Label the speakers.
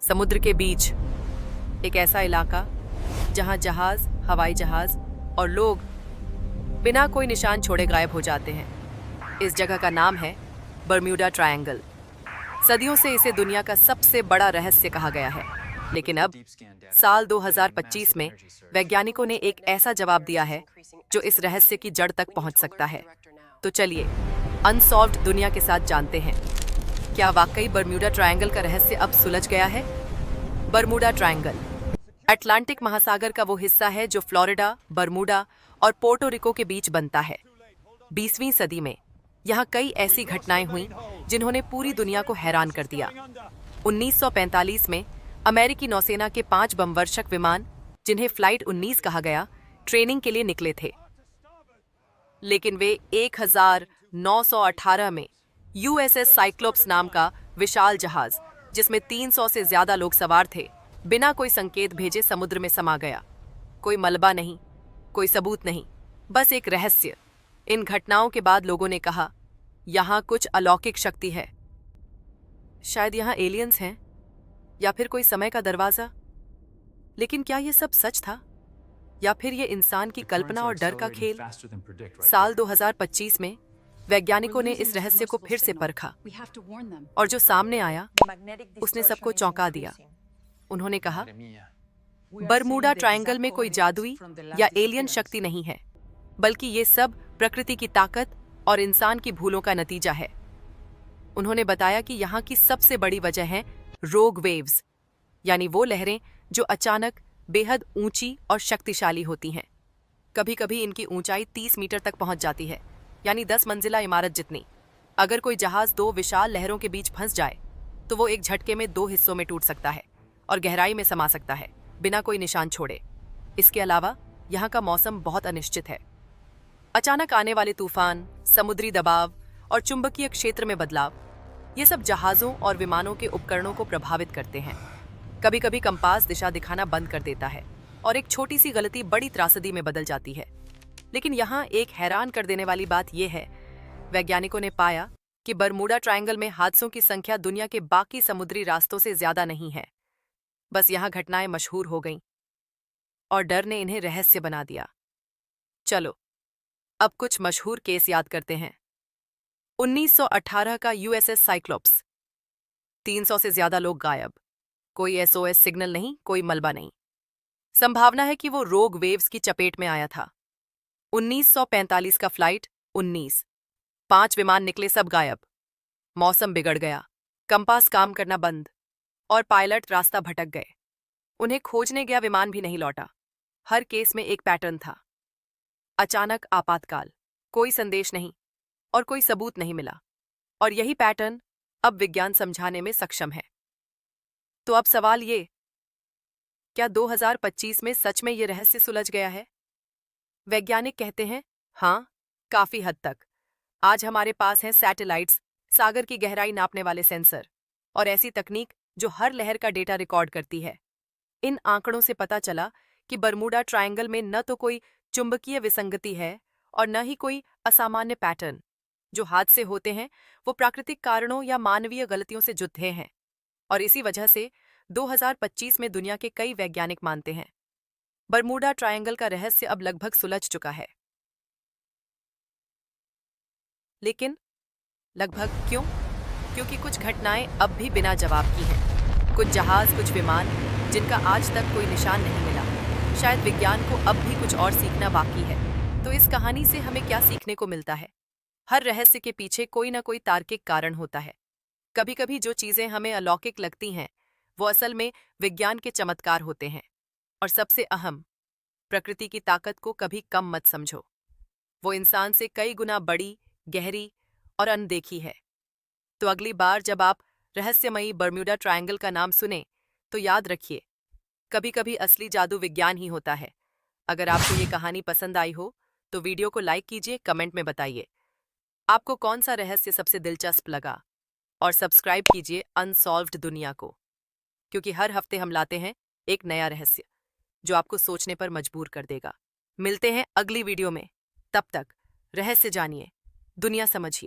Speaker 1: समुद्र के बीच एक ऐसा इलाका जहां जहाज, हवाई जहाज और लोग बिना कोई निशान छोड़े गायब हो जाते हैं। इस जगह का नाम है बरम्यूडा ट्रायंगल। सदियों से इसे दुनिया का सबसे बड़ा रहस्य कहा गया है, लेकिन अब साल 2025 में वैज्ञानिकों ने एक ऐसा जवाब दिया है जो इस रहस्य की जड़ तक पहुंच सकता है। तो चलिए अनसॉल्व्ड दुनिया के साथ जानते हैं, क्या वाकई बरम्यूडा ट्रायंगल का रहस्य अब सुलझ गया है? बरमूडा ट्रायंगल अटलांटिक महासागर का वो हिस्सा है जो फ्लोरिडा, बरमूडा और पोर्टो रिको के बीच बनता है। 20वीं सदी में यहाँ कई ऐसी घटनाएं हुईं जिन्होंने पूरी दुनिया को हैरान कर दिया। 1945 में अमेरिकी नौसेना के 5 बमवर्षक विमान, जिन्हें फ्लाइट 19 कहा गया, ट्रेनिंग के लिए निकले थे। लेकिन वे 1918 में यूएसएस साइक्लोप्स नाम का विशाल जहाज, जिसमें 300 से ज्यादा लोग सवार थे, बिना कोई संकेत भेजे समुद्र में समा गया। कोई मलबा नहीं, कोई सबूत नहीं, बस एक रहस्य। इन घटनाओं के बाद लोगों ने कहा, यहां कुछ अलौकिक शक्ति है। शायद यहां एलियंस हैं या फिर कोई समय का दरवाजा। लेकिन क्या यह सब सच था या फिर यह इंसान की कल्पना और डर का खेल? साल 2025 में वैज्ञानिकों ने इस रहस्य को फिर से परखा और जो सामने आया उसने सबको चौंका दिया। उन्होंने कहा, बरमूडा ट्रायंगल में कोई जादुई या एलियन शक्ति नहीं है, बल्कि ये सब प्रकृति की ताकत और इंसान की भूलों का नतीजा है। उन्होंने बताया कि यहाँ की सबसे बड़ी वजह है रोग वेव्स, यानी वो लहरें जो अचानक बेहद ऊंची और शक्तिशाली होती हैं। कभी कभी इनकी ऊंचाई 30 मीटर तक पहुंच जाती है, यानी 10 मंजिला इमारत जितनी। अगर कोई जहाज 2 विशाल लहरों के बीच फंस जाए तो वो एक झटके में 2 हिस्सों में टूट सकता है और गहराई में समा सकता है, बिना कोई निशान छोड़े। इसके अलावा यहाँ का मौसम बहुत अनिश्चित है। अचानक आने वाले तूफान, समुद्री दबाव और चुंबकीय क्षेत्र में बदलाव, ये सब जहाज़ों और विमानों के उपकरणों को प्रभावित करते हैं। कभी कभी कंपास दिशा दिखाना बंद कर देता है और एक छोटी सी गलती बड़ी त्रासदी में बदल जाती है। लेकिन यहाँ एक हैरान कर देने वाली बात यह है, वैज्ञानिकों ने पाया कि बरमूडा ट्रायंगल में हादसों की संख्या दुनिया के बाकी समुद्री रास्तों से ज्यादा नहीं है। बस यहाँ घटनाएं मशहूर हो गईं और डर ने इन्हें रहस्य बना दिया। चलो अब कुछ मशहूर केस याद करते हैं। 1918 का यूएसएस साइक्लोप्स, 300 से ज्यादा लोग गायब, कोई एसओएस सिग्नल नहीं, कोई मलबा नहीं। संभावना है कि वो रोग वेव्स की चपेट में आया था। 1945 का फ्लाइट 19, 5 विमान निकले, सब गायब। मौसम बिगड़ गया, कंपास काम करना बंद और पायलट रास्ता भटक गए। उन्हें खोजने गया विमान भी नहीं लौटा। हर केस में एक पैटर्न था। अचानक आपातकाल, कोई संदेश नहीं और कोई सबूत नहीं मिला। और यही पैटर्न अब विज्ञान समझाने में सक्षम है। तो अब सवाल ये, क्या 2025 में सच में ये रहस्य सुलझ गया है? वैज्ञानिक कहते हैं, हाँ, काफी हद तक। आज हमारे पास हैं सैटेलाइट्स, सागर की गहराई नापने वाले सेंसर और ऐसी तकनीक जो हर लहर का डेटा रिकॉर्ड करती है। इन आंकड़ों से पता चला कि बरमूडा ट्रायंगल में न तो कोई चुंबकीय विसंगति है और न ही कोई असामान्य पैटर्न। जो हादसे होते हैं वो प्राकृतिक कारणों या मानवीय गलतियों से जुड़े हैं। और इसी वजह से 2025 में दुनिया के कई वैज्ञानिक मानते हैं, बरमूडा ट्रायंगल का रहस्य अब लगभग सुलझ चुका है। लेकिन लगभग क्यों? क्योंकि कुछ घटनाएं अब भी बिना जवाब की हैं। कुछ जहाज, कुछ विमान जिनका आज तक कोई निशान नहीं मिला। शायद विज्ञान को अब भी कुछ और सीखना बाकी है। तो इस कहानी से हमें क्या सीखने को मिलता है? हर रहस्य के पीछे कोई ना कोई तार्किक कारण होता है। कभी कभी जो चीजें हमें अलौकिक लगती हैं वो असल में विज्ञान के चमत्कार होते हैं। और सबसे अहम, प्रकृति की ताकत को कभी कम मत समझो। वो इंसान से कई गुना बड़ी, गहरी और अनदेखी है। तो अगली बार जब आप रहस्यमयी बरम्यूडा ट्रायंगल का नाम सुने तो याद रखिए, कभी कभी असली जादू विज्ञान ही होता है। अगर आपको ये कहानी पसंद आई हो तो वीडियो को लाइक कीजिए, कमेंट में बताइए आपको कौन सा रहस्य सबसे दिलचस्प लगा, और सब्सक्राइब कीजिए अनसॉल्व्ड दुनिया को, क्योंकि हर हफ्ते हम लाते हैं एक नया रहस्य जो आपको सोचने पर मजबूर कर देगा। मिलते हैं अगली वीडियो में। तब तक रहस्य जानिए, दुनिया समझिए।